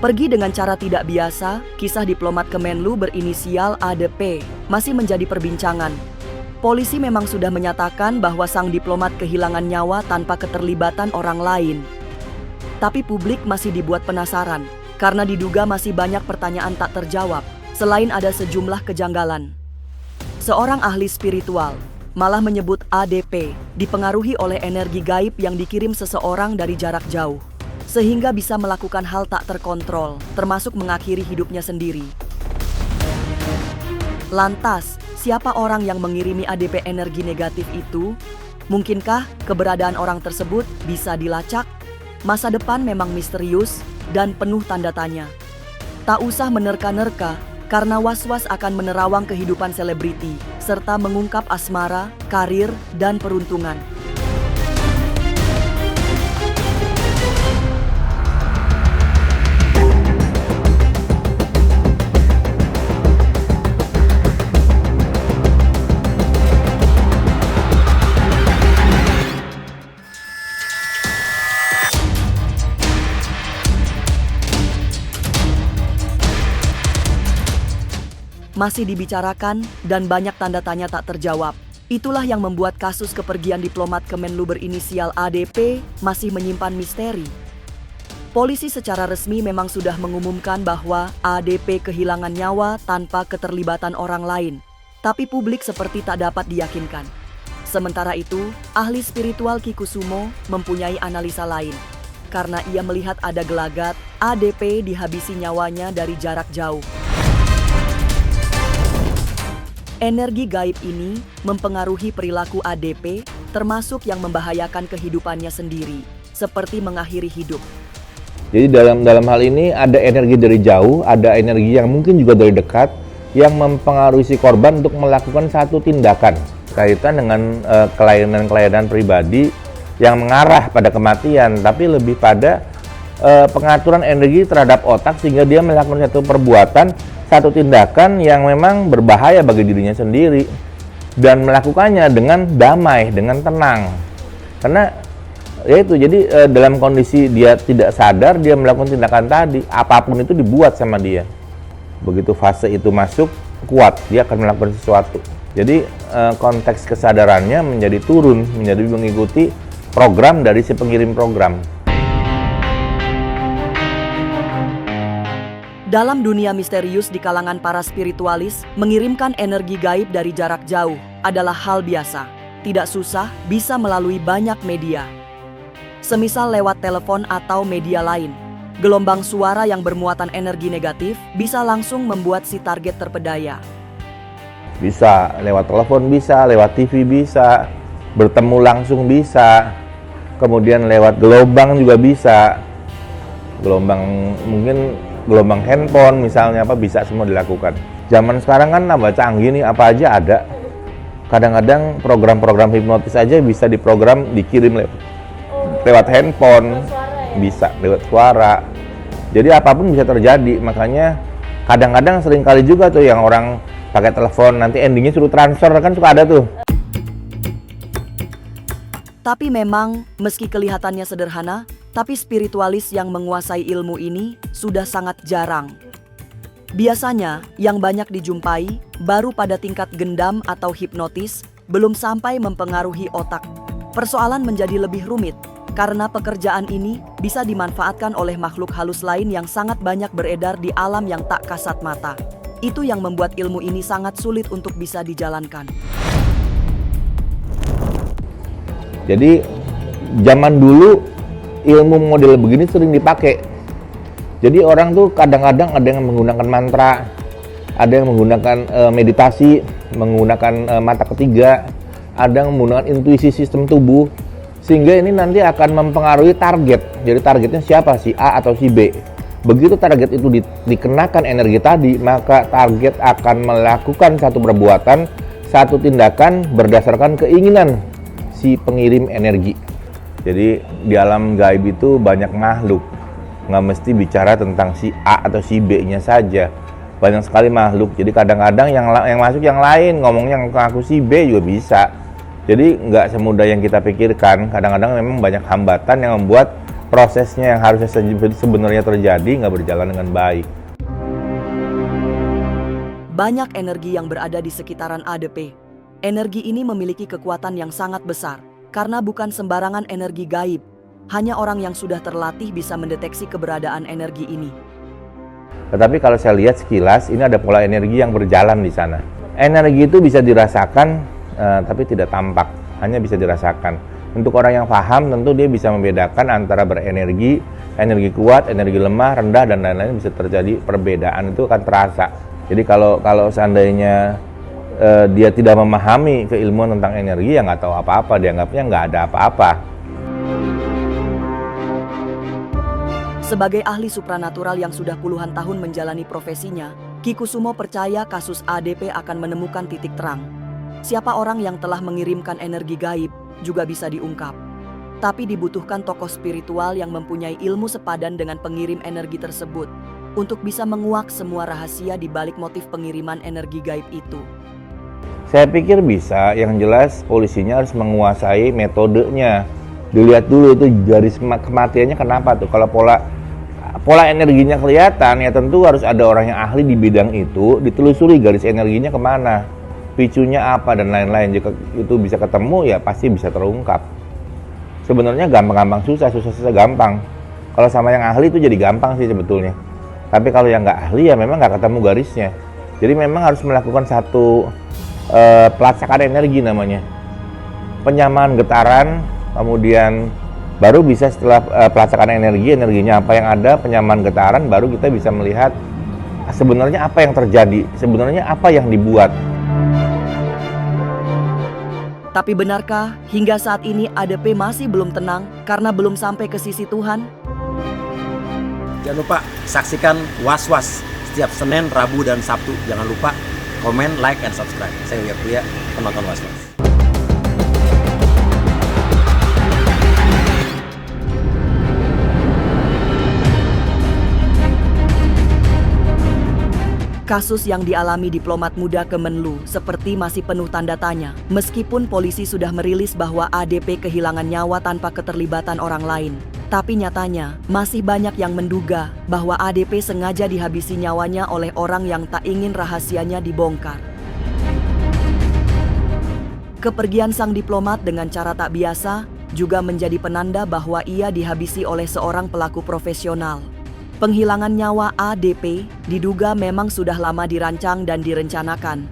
Pergi dengan cara tidak biasa, kisah diplomat Kemenlu berinisial ADP masih menjadi perbincangan. Polisi memang sudah menyatakan bahwa sang diplomat kehilangan nyawa tanpa keterlibatan orang lain. Tapi publik masih dibuat penasaran, karena diduga masih banyak pertanyaan tak terjawab, selain ada sejumlah kejanggalan. Seorang ahli spiritual malah menyebut ADP dipengaruhi oleh energi gaib yang dikirim seseorang dari jarak jauh, sehingga bisa melakukan hal tak terkontrol, termasuk mengakhiri hidupnya sendiri. Lantas, siapa orang yang mengirimi ADP energi negatif itu? Mungkinkah keberadaan orang tersebut bisa dilacak? Masa depan memang misterius dan penuh tanda tanya. Tak usah menerka-nerka, karena was-was akan menerawang kehidupan selebriti, serta mengungkap asmara, karir, dan peruntungan. Masih dibicarakan dan banyak tanda tanya tak terjawab. Itulah yang membuat kasus kepergian diplomat Kemenlu berinisial ADP masih menyimpan misteri. Polisi secara resmi memang sudah mengumumkan bahwa ADP kehilangan nyawa tanpa keterlibatan orang lain. Tapi publik seperti tak dapat diyakinkan. Sementara itu, ahli spiritual Ki Kusumo mempunyai analisa lain. Karena ia melihat ada gelagat, ADP dihabisi nyawanya dari jarak jauh. Energi gaib ini mempengaruhi perilaku ADP, termasuk yang membahayakan kehidupannya sendiri, seperti mengakhiri hidup. Jadi dalam hal ini ada energi dari jauh, ada energi yang mungkin juga dari dekat, yang mempengaruhi si korban untuk melakukan satu tindakan kaitan dengan kelainan-kelainan pribadi yang mengarah pada kematian, tapi lebih pada pengaturan energi terhadap otak sehingga dia melakukan satu perbuatan, satu tindakan yang memang berbahaya bagi dirinya sendiri dan melakukannya dengan damai, dengan tenang. Karena yaitu jadi dalam kondisi dia tidak sadar dia melakukan tindakan tadi, apapun itu dibuat sama dia. Begitu fase itu masuk, kuat dia akan melakukan sesuatu. Jadi konteks kesadarannya menjadi turun, menjadi mengikuti program dari si pengirim program. Dalam dunia misterius di kalangan para spiritualis, mengirimkan energi gaib dari jarak jauh adalah hal biasa. Tidak susah, bisa melalui banyak media. Semisal lewat telepon atau media lain. Gelombang suara yang bermuatan energi negatif bisa langsung membuat si target terpedaya. Bisa lewat telepon, bisa lewat TV, bisa bertemu langsung, bisa kemudian lewat gelombang juga bisa. Gelombang handphone misalnya bisa semua dilakukan. Zaman sekarang kan tambah canggih nih, apa aja ada. Kadang-kadang program-program hipnotis aja bisa dikirim lewat handphone, bisa lewat suara. Jadi apapun bisa terjadi, makanya kadang-kadang sering kali juga tuh yang orang pakai telepon nanti endingnya suruh transfer, kan suka ada tuh. Tapi memang meski kelihatannya sederhana, tapi spiritualis yang menguasai ilmu ini sudah sangat jarang. Biasanya yang banyak dijumpai baru pada tingkat gendam atau hipnotis, belum sampai mempengaruhi otak. Persoalan menjadi lebih rumit karena pekerjaan ini bisa dimanfaatkan oleh makhluk halus lain yang sangat banyak beredar di alam yang tak kasat mata. Itu yang membuat ilmu ini sangat sulit untuk bisa dijalankan. Jadi zaman dulu ilmu model begini sering dipakai. Jadi orang tuh kadang-kadang ada yang menggunakan mantra, ada yang menggunakan meditasi, menggunakan mata ketiga, ada yang menggunakan intuisi sistem tubuh, sehingga ini nanti akan mempengaruhi target. Jadi targetnya siapa, si A atau si B. Begitu target itu dikenakan energi tadi, maka target akan melakukan satu perbuatan, satu tindakan berdasarkan keinginan si pengirim energi. Jadi di alam gaib itu banyak makhluk, nggak mesti bicara tentang si A atau si B-nya saja. Banyak sekali makhluk. Jadi kadang-kadang yang masuk yang lain, ngomongnya ngaku si B juga bisa. Jadi nggak semudah yang kita pikirkan. Kadang-kadang memang banyak hambatan yang membuat prosesnya yang harusnya sebenarnya terjadi nggak berjalan dengan baik. Banyak energi yang berada di sekitaran ADP. Energi ini memiliki kekuatan yang sangat besar, karena bukan sembarangan energi gaib. Hanya orang yang sudah terlatih bisa mendeteksi keberadaan energi ini. Tetapi kalau saya lihat sekilas, ini ada pola energi yang berjalan di sana. Energi itu bisa dirasakan, tapi tidak tampak, hanya bisa dirasakan. Untuk orang yang paham, tentu dia bisa membedakan antara berenergi, energi kuat, energi lemah, rendah, dan lain-lain. Bisa terjadi perbedaan, itu akan terasa. Jadi kalau seandainya dia tidak memahami keilmuan tentang energi, ya nggak tahu apa-apa, dianggapnya nggak ada apa-apa. Sebagai ahli supranatural yang sudah puluhan tahun menjalani profesinya, Ki Kusumo percaya kasus ADP akan menemukan titik terang. Siapa orang yang telah mengirimkan energi gaib juga bisa diungkap. Tapi dibutuhkan tokoh spiritual yang mempunyai ilmu sepadan dengan pengirim energi tersebut untuk bisa menguak semua rahasia di balik motif pengiriman energi gaib itu. Saya pikir bisa, yang jelas polisinya harus menguasai metodenya. Dilihat dulu itu garis kematiannya kenapa tuh. Kalau pola energinya kelihatan, ya tentu harus ada orang yang ahli di bidang itu, ditelusuri garis energinya kemana, picunya apa, dan lain-lain. Jika itu bisa ketemu, ya pasti bisa terungkap. Sebenarnya gampang-gampang susah gampang. Kalau sama yang ahli itu jadi gampang sih sebetulnya. Tapi kalau yang nggak ahli, ya memang nggak ketemu garisnya. Jadi memang harus melakukan satu pelacakan energi namanya. Penyamaan getaran, kemudian baru bisa setelah pelacakan energinya apa yang ada, penyamaan getaran, baru kita bisa melihat sebenarnya apa yang terjadi, sebenarnya apa yang dibuat. Tapi benarkah hingga saat ini ADP masih belum tenang karena belum sampai ke sisi Tuhan? Jangan lupa saksikan Was-Was setiap Senin, Rabu, dan Sabtu. Jangan lupa komen, like, and subscribe. Saya Uya Kuya, penonton Was-Was. Kasus yang dialami diplomat muda Kemenlu seperti masih penuh tanda tanya. Meskipun polisi sudah merilis bahwa ADP kehilangan nyawa tanpa keterlibatan orang lain. Tapi nyatanya, masih banyak yang menduga bahwa ADP sengaja dihabisi nyawanya oleh orang yang tak ingin rahasianya dibongkar. Kepergian sang diplomat dengan cara tak biasa juga menjadi penanda bahwa ia dihabisi oleh seorang pelaku profesional. Penghilangan nyawa ADP diduga memang sudah lama dirancang dan direncanakan.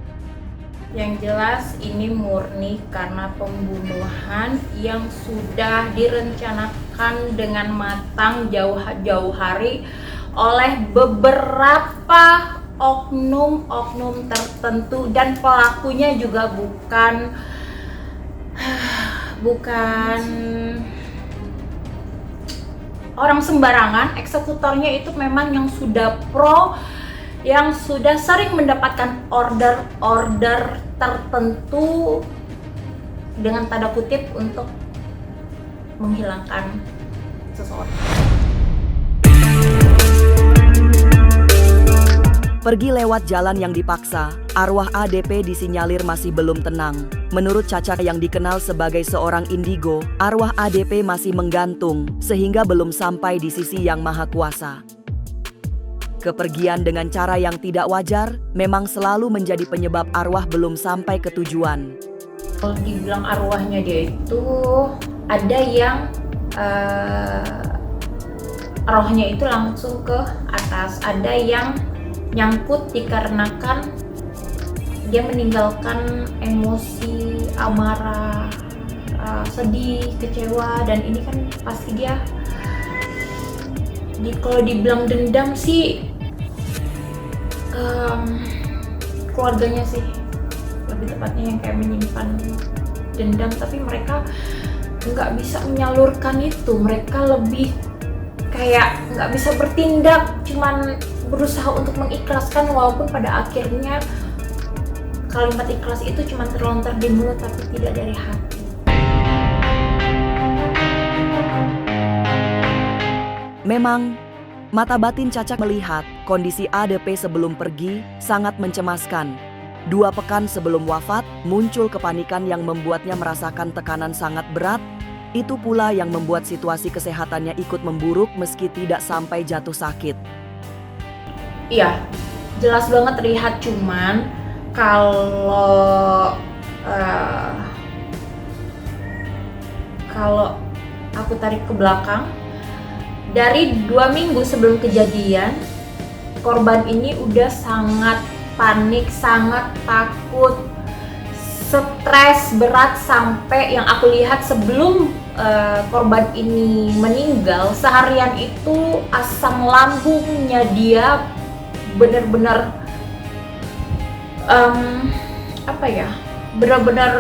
Yang jelas ini murni karena pembunuhan yang sudah direncanakan dengan matang jauh-jauh hari oleh beberapa oknum-oknum tertentu, dan pelakunya juga bukan orang sembarangan. Eksekutornya itu memang yang sudah pro, yang sudah sering mendapatkan order-order tertentu dengan tanda kutip untuk menghilangkan seseorang. Pergi lewat jalan yang dipaksa, arwah ADP disinyalir masih belum tenang. Menurut Caca yang dikenal sebagai seorang indigo, arwah ADP masih menggantung sehingga belum sampai di sisi Yang Maha Kuasa. Kepergian dengan cara yang tidak wajar memang selalu menjadi penyebab arwah belum sampai ke tujuan. Kalau dibilang arwahnya dia itu ada yang rohnya itu langsung ke atas, ada yang nyangkut dikarenakan dia meninggalkan emosi, amarah, sedih, kecewa, dan ini kan pasti dia kalau dibilang dendam sih keluarganya sih lebih tepatnya yang kayak menyimpan dendam, tapi mereka nggak bisa menyalurkan itu. Mereka lebih kayak nggak bisa bertindak, cuman berusaha untuk mengikhlaskan, walaupun pada akhirnya kalimat ikhlas itu cuma terlontar di mulut tapi tidak dari hati. Memang, mata batin Caca melihat kondisi ADP sebelum pergi sangat mencemaskan. 2 pekan sebelum wafat, muncul kepanikan yang membuatnya merasakan tekanan sangat berat Itu pula yang membuat situasi kesehatannya ikut memburuk meski tidak sampai jatuh sakit. Iya, jelas banget terlihat, cuman kalau aku tarik ke belakang, dari 2 minggu sebelum kejadian, korban ini udah sangat panik, sangat takut, stres berat, sampai yang aku lihat sebelum korban ini meninggal, seharian itu asam lambungnya dia benar-benar benar-benar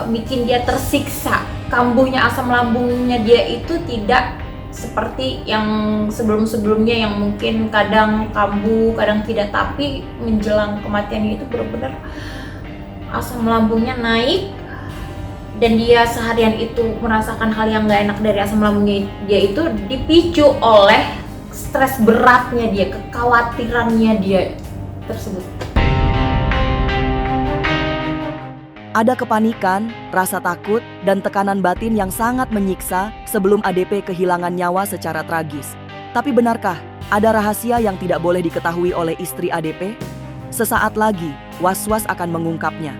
bikin dia tersiksa. Kambuhnya asam lambungnya dia itu tidak seperti yang sebelum-sebelumnya yang mungkin kadang kambuh, kadang tidak, tapi menjelang kematiannya itu benar-benar asam lambungnya naik, dan dia seharian itu merasakan hal yang gak enak dari asam lambungnya dia itu dipicu oleh stres beratnya dia, kekhawatirannya dia tersebut. Ada kepanikan, rasa takut, dan tekanan batin yang sangat menyiksa sebelum ADP kehilangan nyawa secara tragis. Tapi benarkah ada rahasia yang tidak boleh diketahui oleh istri ADP? Sesaat lagi, Was-Was akan mengungkapnya.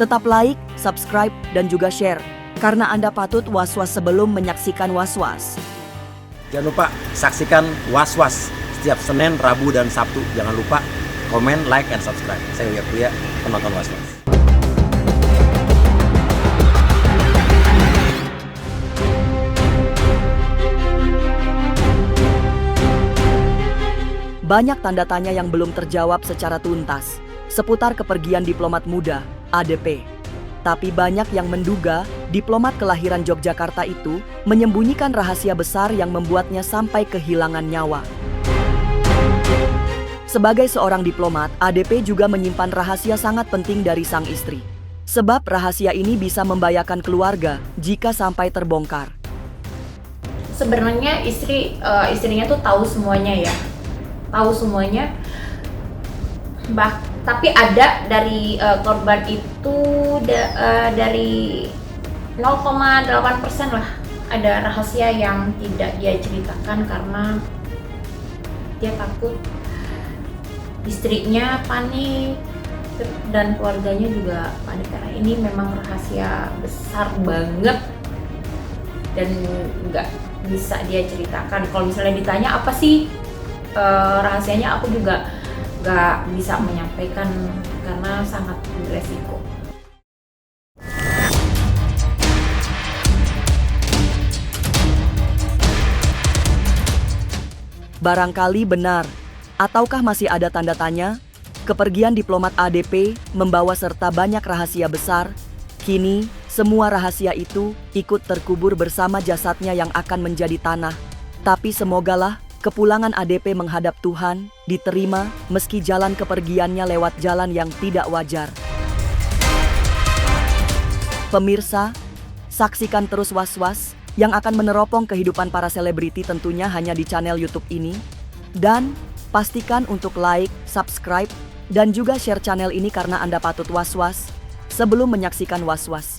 Tetap like, subscribe, dan juga share, karena Anda patut was-was sebelum menyaksikan Was-Was. Jangan lupa saksikan Was-Was setiap Senin, Rabu, dan Sabtu. Jangan lupa komen, like, and subscribe. Saya Uya Kuya, penonton Was-Was. Banyak tanda tanya yang belum terjawab secara tuntas seputar kepergian diplomat muda, ADP. Tapi banyak yang menduga diplomat kelahiran Yogyakarta itu menyembunyikan rahasia besar yang membuatnya sampai kehilangan nyawa. Sebagai seorang diplomat, ADP juga menyimpan rahasia sangat penting dari sang istri. Sebab rahasia ini bisa membahayakan keluarga jika sampai terbongkar. Sebenarnya istrinya tuh tahu semuanya ya. Tahu semuanya, tapi ada dari korban itu dari 0,8% lah ada rahasia yang tidak dia ceritakan karena dia takut istrinya panik dan keluarganya juga panik, karena ini memang rahasia besar banget dan nggak bisa dia ceritakan. Kalau misalnya ditanya apa sih rahasianya, aku juga gak bisa menyampaikan karena sangat beresiko. Barangkali benar, ataukah masih ada tanda tanya? Kepergian diplomat ADP membawa serta banyak rahasia besar. Kini, semua rahasia itu ikut terkubur bersama jasadnya yang akan menjadi tanah. Tapi semogalah kepulangan ADP menghadap Tuhan diterima meski jalan kepergiannya lewat jalan yang tidak wajar. Pemirsa, saksikan terus Was-Was yang akan meneropong kehidupan para selebriti tentunya hanya di channel YouTube ini. Dan pastikan untuk like, subscribe, dan juga share channel ini karena Anda patut Was-Was sebelum menyaksikan Was-Was.